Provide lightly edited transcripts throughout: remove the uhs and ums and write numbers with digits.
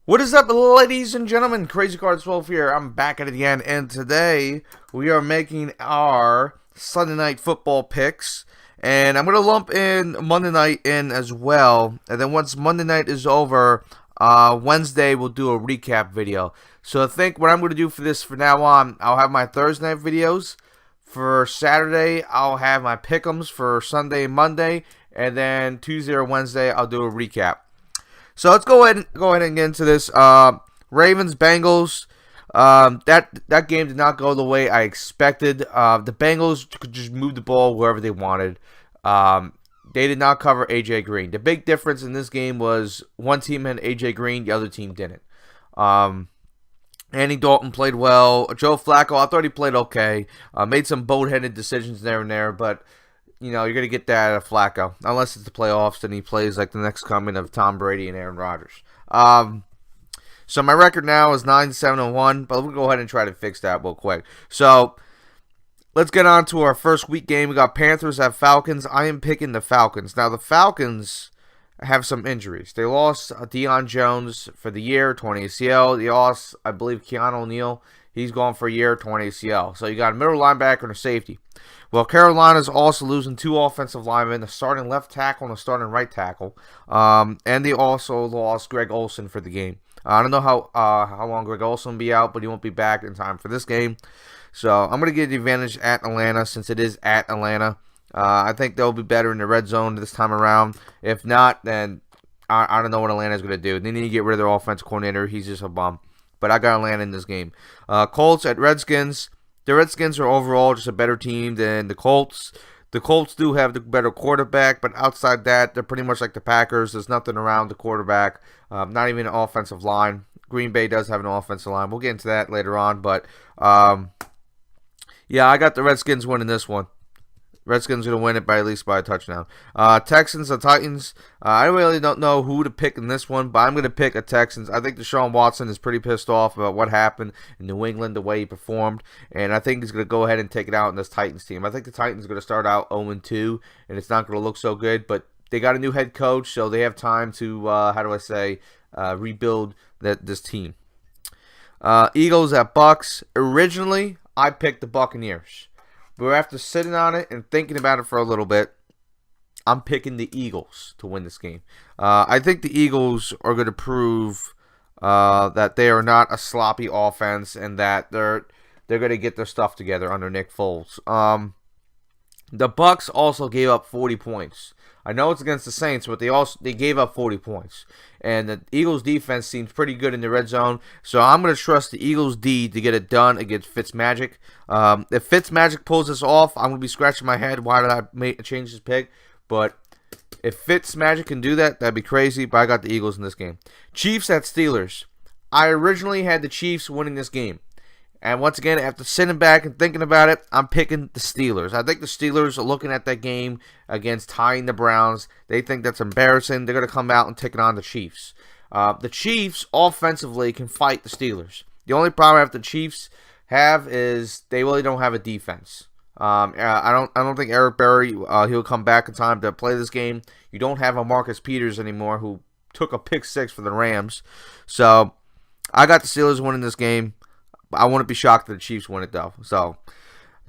What is up, ladies and gentlemen? Crazy Cards 12 here. I'm back at it again, and today we are making our Sunday night football picks. And I'm going to lump in Monday night in as well. And then once Monday night is over, Wednesday we'll do a recap video. So I think what I'm going to do for this from now on, I'll have my Thursday night videos. For Saturday, I'll have my pick'ems for Sunday and Monday. And then Tuesday or Wednesday, I'll do a recap. So let's go ahead and get into this. Ravens Bengals. That game did not go the way I expected. The Bengals could just move the ball wherever they wanted. They did not cover AJ Green. The big difference in this game was one team had AJ Green, the other team didn't. Andy Dalton played well. Joe Flacco, I thought he played okay. Made some boneheaded decisions there and there, but you know, you're going to get that out of Flacco. Unless it's the playoffs and he plays like the next coming of Tom Brady and Aaron Rodgers. So my record now is 9-7-1, but we'll go ahead and try to fix that real quick. So let's get on to our first week game. We got Panthers at Falcons. I am picking the Falcons. Now, the Falcons have some injuries. They lost Deion Jones for the year, torn ACL. They lost, I believe, Keanu O'Neal. He's gone for a year, torn ACL. So you got a middle linebacker and a safety. Well, Carolina's also losing two offensive linemen, a starting left tackle and a starting right tackle. And they also lost Greg Olsen for the game. I don't know how long Greg Olsen will be out, but he won't be back in time for this game. So I'm going to give the advantage at Atlanta since it is at Atlanta. I think they'll be better in the red zone this time around. If not, then I don't know what Atlanta's going to do. They need to get rid of their offensive coordinator. He's just a bum. But I got Atlanta in this game. Colts at Redskins. The Redskins are overall just a better team than the Colts. The Colts do have the better quarterback, but outside that, they're pretty much like the Packers. There's nothing around the quarterback, not even an offensive line. Green Bay does have an offensive line. We'll get into that later on, but yeah, I got the Redskins winning this one. Redskins going to win it by at least by a touchdown. Texans and Titans. I really don't know who to pick in this one, but I'm going to pick a Texans. I think Deshaun Watson is pretty pissed off about what happened in New England, the way he performed, and I think he's going to go ahead and take it out in this Titans team. I think the Titans are going to start out 0-2, and it's not going to look so good, but they got a new head coach, so they have time to, rebuild this team. Eagles at Bucks. Originally, I picked the Buccaneers. But after sitting on it and thinking about it for a little bit, I'm picking the Eagles to win this game. I think the Eagles are going to prove that they are not a sloppy offense and that they're going to get their stuff together under Nick Foles. The Bucks also gave up 40 points. I know it's against the Saints, but they gave up 40 points. And the Eagles defense seems pretty good in the red zone. So I'm going to trust the Eagles D to get it done against Fitzmagic. If Fitzmagic pulls this off, I'm going to be scratching my head. Why did I change this pick? But if Fitzmagic can do that, that'd be crazy. But I got the Eagles in this game. Chiefs at Steelers. I originally had the Chiefs winning this game. And once again, after sitting back and thinking about it, I'm picking the Steelers. I think the Steelers are looking at that game against tying the Browns. They think that's embarrassing. They're going to come out and take it on the Chiefs. The Chiefs offensively can fight the Steelers. The only problem that the Chiefs have is they really don't have a defense. I don't think Eric Berry he'll come back in time to play this game. You don't have a Marcus Peters anymore who took a pick six for the Rams. So I got the Steelers winning this game. I wouldn't be shocked if the Chiefs win it, though. So,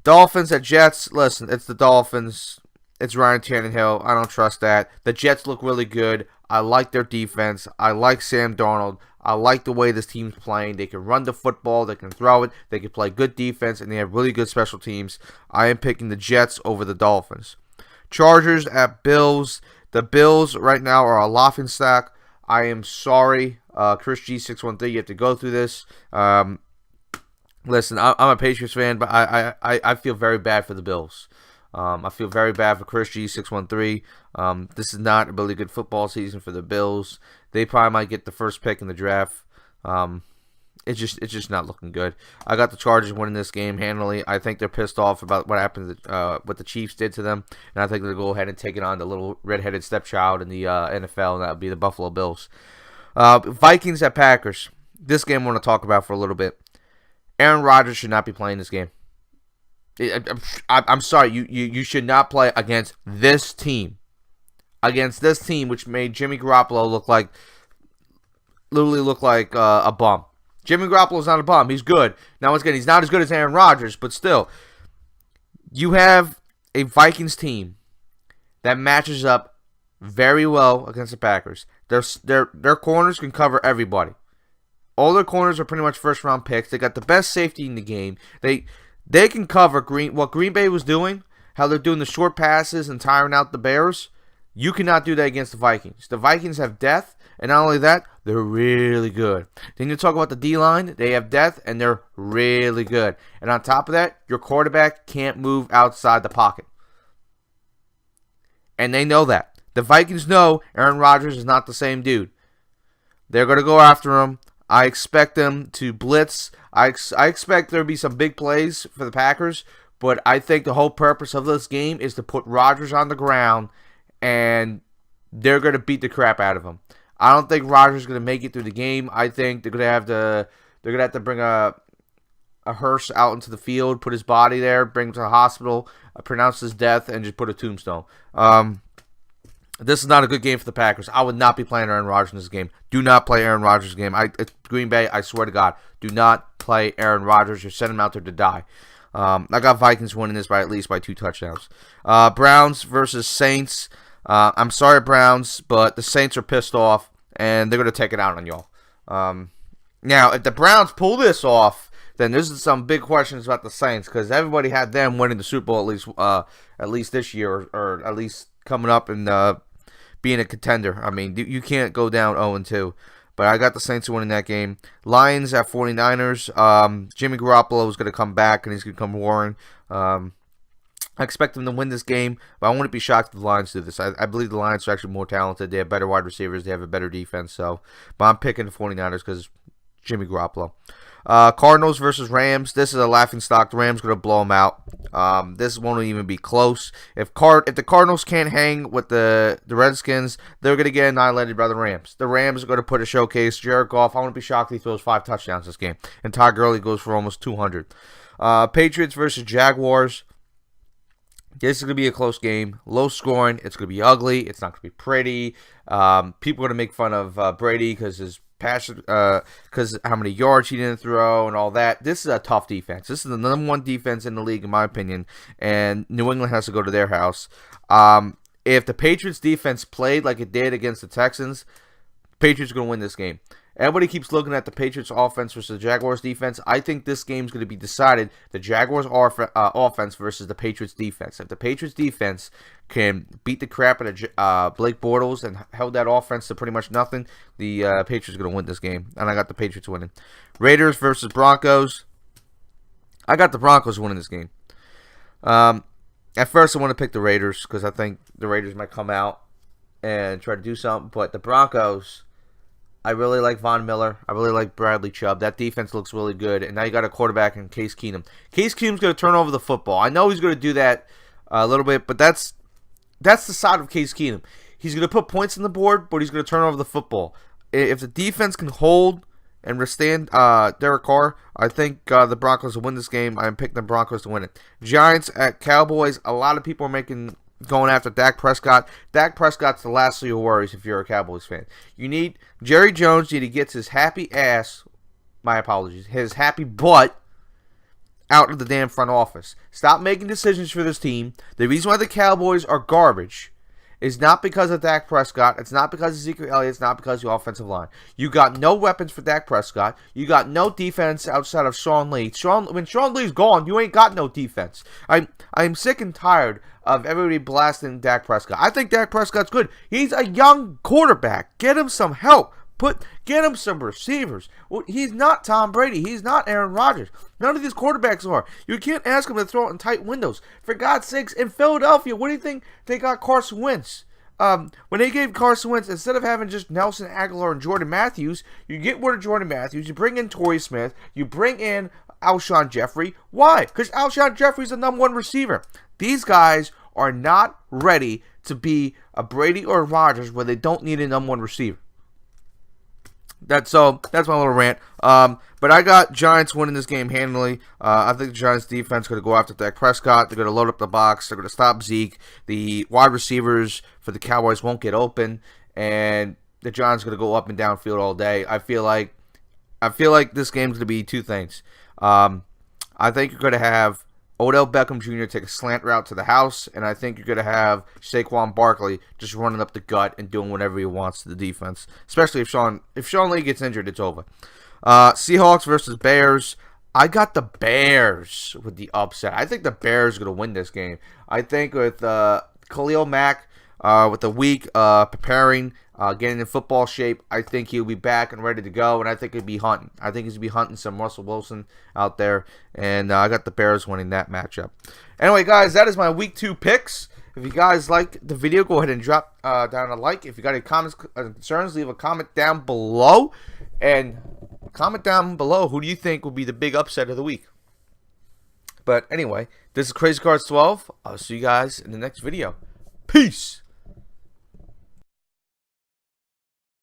Dolphins at Jets. Listen, it's the Dolphins. It's Ryan Tannehill. I don't trust that. The Jets look really good. I like their defense. I like Sam Darnold. I like the way this team's playing. They can run the football. They can throw it. They can play good defense, and they have really good special teams. I am picking the Jets over the Dolphins. Chargers at Bills. The Bills right now are a laughingstock. I am sorry, Chris G613. You have to go through this. Listen, I'm a Patriots fan, but I feel very bad for the Bills. I feel very bad for Chris G613. This is not a really good football season for the Bills. They probably might get the first pick in the draft. It's just not looking good. I got the Chargers winning this game handily. I think they're pissed off about what happened, what the Chiefs did to them, and I think they'll go ahead and take it on the little redheaded stepchild in the NFL, and that would be the Buffalo Bills. Vikings at Packers. This game I want to talk about for a little bit. Aaron Rodgers should not be playing this game. I'm sorry, you should not play against this team. Against this team, which made Jimmy Garoppolo look like literally look like a bum. Jimmy Garoppolo's not a bum. He's good. Now, once again, he's not as good as Aaron Rodgers, but still, you have a Vikings team that matches up very well against the Packers. Their corners can cover everybody. All their corners are pretty much first-round picks. They got the best safety in the game. They can cover what Green Bay was doing, how they're doing the short passes and tiring out the Bears. You cannot do that against the Vikings. The Vikings have depth, and not only that, they're really good. Then you talk about the D-line. They have depth, and they're really good. And on top of that, your quarterback can't move outside the pocket. And they know that. The Vikings know Aaron Rodgers is not the same dude. They're going to go after him. I expect them to blitz. I expect there to be some big plays for the Packers, but I think the whole purpose of this game is to put Rodgers on the ground, and they're going to beat the crap out of him. I don't think Rodgers is going to make it through the game. I think they're going to have to bring a hearse out into the field, put his body there, bring him to the hospital, pronounce his death, and just put a tombstone. This is not a good game for the Packers. I would not be playing Aaron Rodgers in this game. Do not play Aaron Rodgers in this game. It's Green Bay, I swear to God, do not play Aaron Rodgers. You're sending him out there to die. I got Vikings winning this by at least 2 touchdowns. Browns versus Saints. I'm sorry, Browns, but the Saints are pissed off, and they're going to take it out on y'all. Now, if the Browns pull this off, then there's some big questions about the Saints, because everybody had them winning the Super Bowl at least this year, or at least coming up and being a contender. I mean, you can't go down 0-2. But I got the Saints winning that game. Lions at 49ers. Jimmy Garoppolo is going to come back, and he's going to come roaring. I expect them to win this game, but I wouldn't be shocked if the Lions do this. I believe the Lions are actually more talented. They have better wide receivers. They have a better defense. But I'm picking the 49ers because Jimmy Garoppolo. Cardinals versus Rams. This is a laughingstock. The Rams going to blow them out. This won't even be close. If the Cardinals can't hang with the Redskins, they're going to get annihilated by the Rams. The Rams are going to put a showcase. Jared Goff, I wouldn't be shocked if he throws 5 touchdowns this game. And Todd Gurley goes for almost 200. Patriots versus Jaguars. This is going to be a close game. Low scoring. It's going to be ugly. It's not going to be pretty. People are going to make fun of Brady because his because how many yards he didn't throw and all that. This is a tough defense. This is the number 1 defense in the league, in my opinion, and New England has to go to their house. If the Patriots defense played like it did against the Texans, Patriots are going to win this game. Everybody keeps looking at the Patriots offense versus the Jaguars defense. I think this game's going to be decided the Jaguars offense versus the Patriots defense. If the Patriots defense can beat the crap out of Blake Bortles and held that offense to pretty much nothing, the Patriots are going to win this game. And I got the Patriots winning. Raiders versus Broncos. I got the Broncos winning this game. At first, I want to pick the Raiders because I think the Raiders might come out and try to do something. But the Broncos, I really like Von Miller. I really like Bradley Chubb. That defense looks really good. And now you got a quarterback in Case Keenum. Case Keenum's going to turn over the football. I know he's going to do that a little bit, but that's the side of Case Keenum. He's going to put points on the board, but he's going to turn over the football. If the defense can hold and withstand Derek Carr, I think the Broncos will win this game. I'm picking the Broncos to win it. Giants at Cowboys. A lot of people are going after Dak Prescott. Dak Prescott's the last of your worries if you're a Cowboys fan. Jerry Jones need to get his happy ass, my apologies, his happy butt out of the damn front office. Stop making decisions for this team. The reason why the Cowboys are garbage is not because of Dak Prescott. It's not because of Ezekiel Elliott. It's not because of the offensive line. You got no weapons for Dak Prescott. You got no defense outside of Sean Lee. When Sean Lee's gone, you ain't got no defense. I'm sick and tired of everybody blasting Dak Prescott. I think Dak Prescott's good. He's a young quarterback. Get him some help. Get him some receivers. Well, he's not Tom Brady. He's not Aaron Rodgers. None of these quarterbacks are. You can't ask him to throw it in tight windows. For God's sakes, in Philadelphia, what do you think they got Carson Wentz? When they gave Carson Wentz, instead of having just Nelson Aguilar and Jordan Matthews, you get rid of Jordan Matthews, you bring in Torrey Smith, you bring in Alshon Jeffrey. Why? Because Alshon Jeffrey's the number 1 receiver. These guys are not ready to be a Brady or a Rodgers where they don't need a number 1 receiver. That's my little rant. But I got Giants winning this game handily. I think the Giants defense is going to go after Dak Prescott. They're going to load up the box. They're going to stop Zeke. The wide receivers for the Cowboys won't get open. And the Giants are going to go up and down field all day. I feel like this game's going to be two things. I think you're going to have Odell Beckham Jr. take a slant route to the house, and I think you're going to have Saquon Barkley just running up the gut and doing whatever he wants to the defense. Especially if Sean Lee gets injured, it's over. Seahawks versus Bears. I got the Bears with the upset. I think the Bears are going to win this game. I think with Khalil Mack with the week preparing, getting in football shape, I think he'll be back and ready to go, and I think he'll be hunting. I think he's going to be hunting some Russell Wilson out there, and I got the Bears winning that matchup. Anyway, guys, that is my Week 2 picks. If you guys like the video, go ahead and drop down a like. If you got any comments or concerns, leave a comment down below, and comment down below who do you think will be the big upset of the week. But anyway, this is Crazy Cards 12. I'll see you guys in the next video. Peace!